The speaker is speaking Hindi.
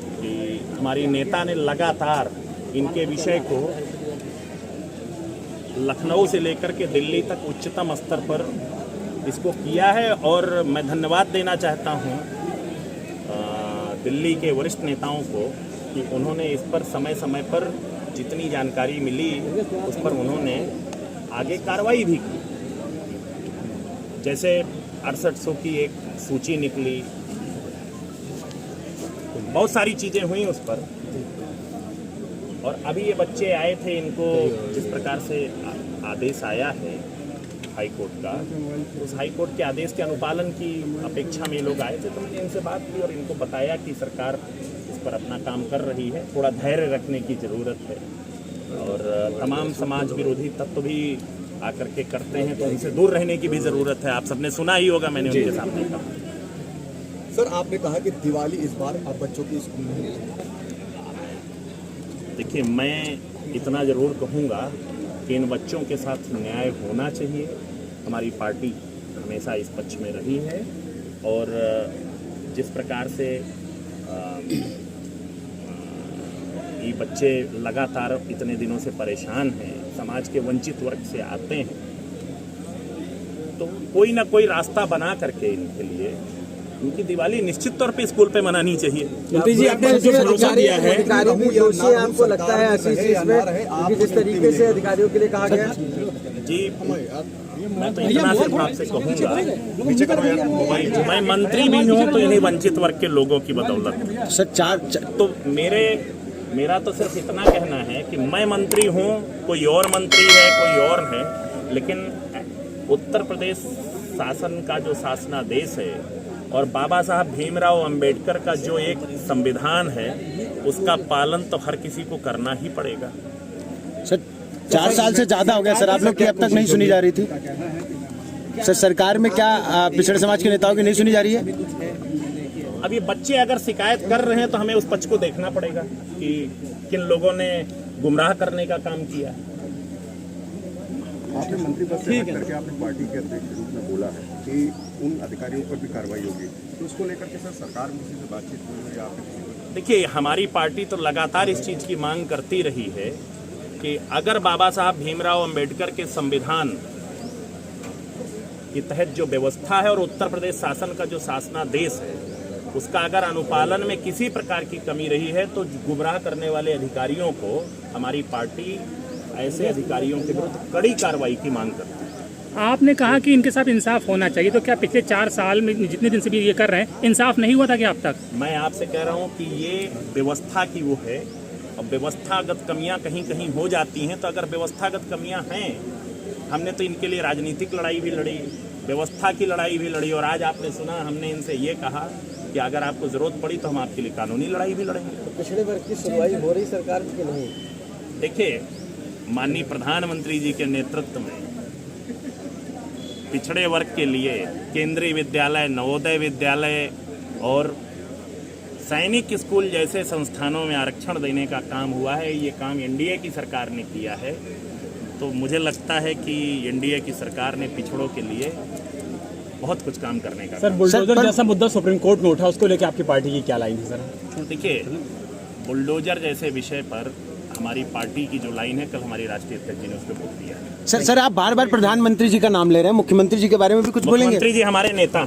कि हमारी नेता ने लगातार इनके विषय को लखनऊ से लेकर के दिल्ली तक उच्चतम स्तर पर इसको किया है। और मैं धन्यवाद देना चाहता हूँ दिल्ली के वरिष्ठ नेताओं को कि उन्होंने इस पर समय समय पर जितनी जानकारी मिली उस पर उन्होंने आगे कार्रवाई भी की। जैसे 6800 की एक सूची निकली, बहुत सारी चीज़ें हुई उस पर। और अभी ये बच्चे आए थे, इनको जिस प्रकार से आदेश आया है हाई कोर्ट का, उस हाई कोर्ट के आदेश के अनुपालन की अपेक्षा में लोग आए थे। तो मैंने इनसे बात की और इनको बताया कि सरकार इस पर अपना काम कर रही है, थोड़ा धैर्य रखने की ज़रूरत है। और तमाम समाज विरोधी तत्व भी आकर के करते हैं तो उनसे दूर रहने की भी ज़रूरत है। आप सबने सुना ही होगा, मैंने उनके सामने कहा। सर, आपने कहा कि दिवाली इस बार आप बच्चों की स्कूल में नहीं। देखिए, मैं इतना ज़रूर कहूँगा कि इन बच्चों के साथ न्याय होना चाहिए। हमारी पार्टी हमेशा इस पक्ष में रही है और जिस प्रकार से ये बच्चे लगातार इतने दिनों से परेशान हैं, समाज के वंचित वर्ग से आते हैं, तो कोई ना कोई रास्ता बना करके इनके लिए उनकी दिवाली निश्चित तौर पे स्कूल पे मनानी चाहिए। मंत्री जी, आपने जो भरोसा दिया है, अधिकारियों की दोषी आपको लगता है आशीष इसमें, जिस तरीके से अधिकारियों के लिए कहा गया? जी, मैं तो इतना सिर्फ आपसे कहूँगा, मैं मंत्री भी हूँ तो इन्हीं वंचित वर्ग के लोगों की बदौलत। सर, तो मेरा तो सिर्फ इतना कहना है कि मैं मंत्री हूँ, कोई और मंत्री है, कोई और है, लेकिन उत्तर प्रदेश शासन का जो शासनादेश है और बाबा साहब भीमराव अंबेडकर का जो एक संविधान है, उसका पालन तो हर किसी को करना ही पड़ेगा। सर, 4 साल से ज्यादा हो गया सर, आप लोग की अब तक नहीं सुनी जा रही थी सर? सरकार में क्या पिछड़े समाज के नेताओं की नहीं सुनी जा रही है? अब ये बच्चे अगर शिकायत कर रहे हैं तो हमें उस पक्ष को देखना पड़ेगा कि किन लोगों ने गुमराह करने का काम किया। आपने मंत्री पद से हट करके आपने पार्टी के अध्यक्ष के रूप में बोला है कि उन अधिकारियों पर भी कार्रवाई होगी, तो उसको लेकर के सर सरकार में किसी से बातचीत हुई या आपने? देखिए, हमारी पार्टी तो लगातार इस चीज़ की मांग करती रही है कि अगर बाबा साहब भीमराव अंबेडकर के संविधान के तहत जो व्यवस्था है और उत्तर प्रदेश शासन का जो शासनादेश है, उसका अगर अनुपालन में किसी प्रकार की कमी रही है तो गुमराह करने वाले अधिकारियों को हमारी पार्टी ऐसे अधिकारियों के विरुद्ध कड़ी कार्रवाई की मांग करती है। आपने कहा कि इनके साथ इंसाफ होना चाहिए, तो क्या पिछले 4 साल में जितने दिन से भी ये कर रहे हैं, इंसाफ नहीं हुआ था क्या अब तक? मैं आपसे कह रहा हूँ कि ये व्यवस्था की वो है। अब व्यवस्थागत कमियाँ कहीं कहीं हो जाती हैं, तो अगर व्यवस्थागत कमियाँ हैं, हमने तो इनके लिए राजनीतिक लड़ाई भी लड़ी, व्यवस्था की लड़ाई भी लड़ी, और आज आपने सुना हमने इनसे ये कहा कि अगर आपको जरूरत पड़ी तो हम आपके लिए कानूनी लड़ाई भी लड़ेंगे। तो पिछड़े वर्ग की सुनवाई हो रही सरकार की नहीं? देखिए, माननीय प्रधानमंत्री जी के नेतृत्व में पिछड़े वर्ग के लिए केंद्रीय विद्यालय, नवोदय विद्यालय और सैनिक स्कूल जैसे संस्थानों में आरक्षण देने का काम हुआ है। ये काम एनडीए की सरकार ने किया है, तो मुझे लगता है कि एनडीए की सरकार ने पिछड़ों के लिए बहुत कुछ काम करने का। सर, बुलडोजर जैसा मुद्दा सुप्रीम कोर्ट में उठा, उसको लेकर आपकी पार्टी की क्या लाइन है सर? देखिए, बुलडोजर जैसे विषय पर हमारी पार्टी की जो लाइन है, कल हमारी राष्ट्रीय अध्यक्ष जी ने उस पर बोल दिया है। सर, आप बार बार प्रधानमंत्री जी का नाम ले रहे हैं, मुख्यमंत्री जी के बारे में भी कुछ बोलेंगे? मुख्यमंत्री जी हमारे नेता हैं।